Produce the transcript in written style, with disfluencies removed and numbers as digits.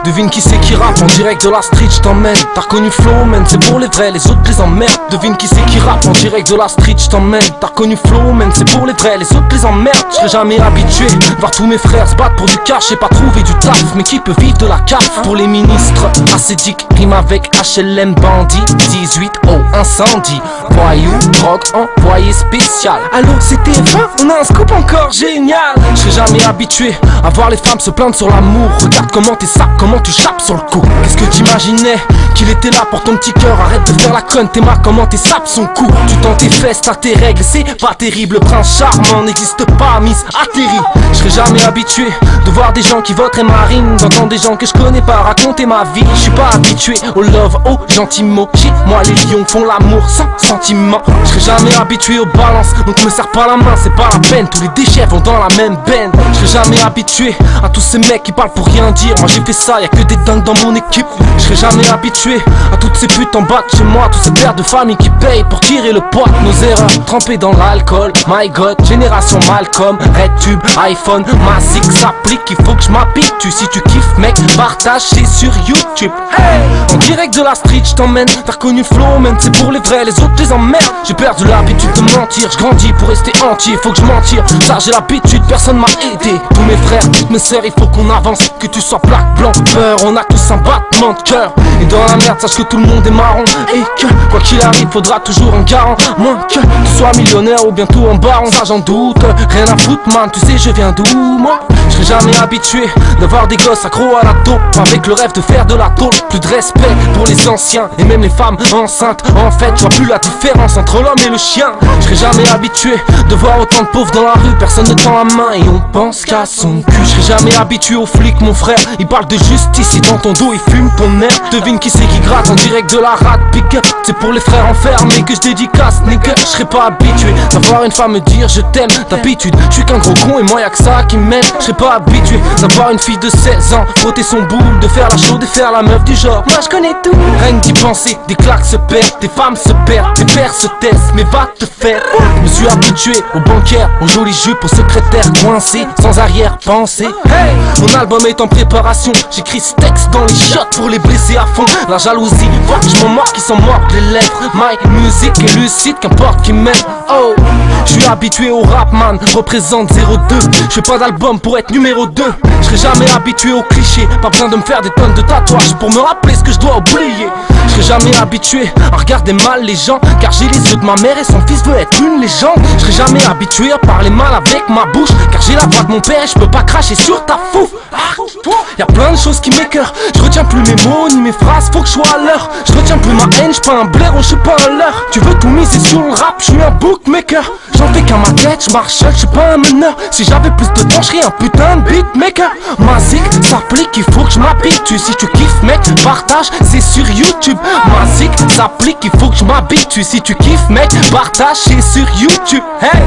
Devine qui c'est qui rappe en direct de la street, je t'emmène. T'as reconnu Flow Man, c'est pour les vrais, les autres les emmerdent. Devine qui c'est qui rappe en direct de la street, je t'emmène. T'as reconnu Flow Man, c'est pour les vrais, les autres les emmerdent. Je serai jamais habitué, voir tous mes frères se battre pour du cash et pas trouver du taf. Mais qui peut vivre de la CAF? Pour les ministres, acédique, rime avec HLM bandit. 18, oh, incendie. Voyou, drogue, envoyé spécial. Allô, c'était 20, on a un scoop encore génial. Je serai jamais habitué à voir les femmes se plaindre sur l'amour. Regarde comment t'es sap, comment tu chapes sur le coup. Qu'est-ce que t'imaginais qu'il était là pour ton petit cœur? Arrête de faire la conne, t'es marre comment t'es sapes son cou. Tu tends tes fesses, t'as tes règles, c'est pas terrible. Le prince charmant n'existe pas, Miss atterri. Je serai jamais habitué de voir des gens qui voteraient Marine, d'entendre des gens que je connais pas raconter ma vie. Je suis pas habitué au love, aux gentils mots. Chez moi les lions font l'amour sans sentiment. Je serai jamais habitué aux balances, donc me serre pas la main, c'est pas la peine. Tous les déchets vont dans la même benne. Je serai jamais habitué à tous ces mecs qui parlent pour rien dire. Moi j'ai fait ça, y'a que des dingues dans mon équipe. Je serai jamais habitué à toutes ces putes en bas de chez moi, tous ces pères de famille qui payent pour tirer le poids de nos erreurs. Trempés dans l'alcool, my god, génération Malcolm, Red Tube, iPhone, Massic s'applique, il faut que je m'habitue. Si tu kiffes mec, partage, c'est sur YouTube. Hey, en direct de la street, je t'emmène. T'as reconnu Flow Man, c'est pour les vrais, les autres les emmerdent. J'ai perdu l'habitude de mentir, je grandis pour rester entier, faut que je m'en tire. Ça j'ai l'habitude, personne m'a aidé. Tous mes frères, toutes mes sœurs, il faut qu'on avance. Que tu sois black, blanc, peur, on a tous un battement de cœur. Et dans la merde, sache que tout le monde est marron. Et que, quoi qu'il arrive, faudra toujours un garant. Moins que tu sois millionnaire ou bientôt en baron, ça j'en doute. Rien à foutre man, tu sais je viens d'où moi. Je serai jamais habitué d'avoir des gosses accros à la taupe, avec le rêve de faire de la taupe. Plus de respect pour les anciens et même les femmes enceintes. En fait, je vois plus la différence entre l'homme et le chien. Je serai jamais habitué de voir autant de pauvres dans la rue, personne ne tend la main et on pense qu'à son cul. Je serai jamais habitué aux flics, mon frère, il parle de justice et dans ton dos il fume ton air. Devine qui c'est qui gratte en direct de la rate pique. C'est pour les frères enfermés que je dédicace, nigga. Je serais pas habitué d'avoir une femme me dire je t'aime. D'habitude, je suis qu'un gros con et moi y'a que ça qui m'aide. Je serais pas habitué d'avoir une fille de 16 ans frotter son boule, de faire la chaude et faire la meuf du genre. Moi je connais tout. Rien que d'y penser, des claques se perdent, des femmes se perdent, des pères se taisent, mais va te faire. Je me suis habitué aux banquières, aux jolies jupes, aux secrétaires coincés, sans arrière-pensée. Hey, mon album est en préparation, j'écris ce texte dans les shots pour les blesser à fond. La jalousie, voir que je m'en mords, qui s'en mordent les lèvres. My musique est lucide, qu'importe qui m'aime. Oh, je suis habitué au rap man, représente 02. Je fais pas d'album pour être numéro 2. Je serai jamais habitué aux clichés, pas besoin de me faire des tonnes de tatouages pour me rappeler ce que je dois oublier. Je serai jamais habitué à regarder mal les gens, car j'ai les yeux de ma mère et son fils veut être une légende. Je serai jamais habitué à parler mal avec ma bouche, car j'ai la voix de mon père et je peux pas cracher sur ta fouf. Y'a plein de choses qui m'écœurent, je retiens plus mes mots ni mes phrases, faut que je sois à l'heure. Je retiens plus ma haine, je pas un blaireau, je suis pas un leurre. Tu veux tout miser sur le rap, je suis un bookmaker. J'en fais qu'à ma tête, je marche seul, je suis pas un meneur. Si j'avais plus de temps, je serais un putain de beatmaker. Ma zik s'applique, il faut que je m'habitue. Si tu kiffes mec, partage, c'est sur YouTube. Ma zik s'applique, il faut que je m'habitue. Si tu kiffes mec, partage, c'est sur YouTube. Hey!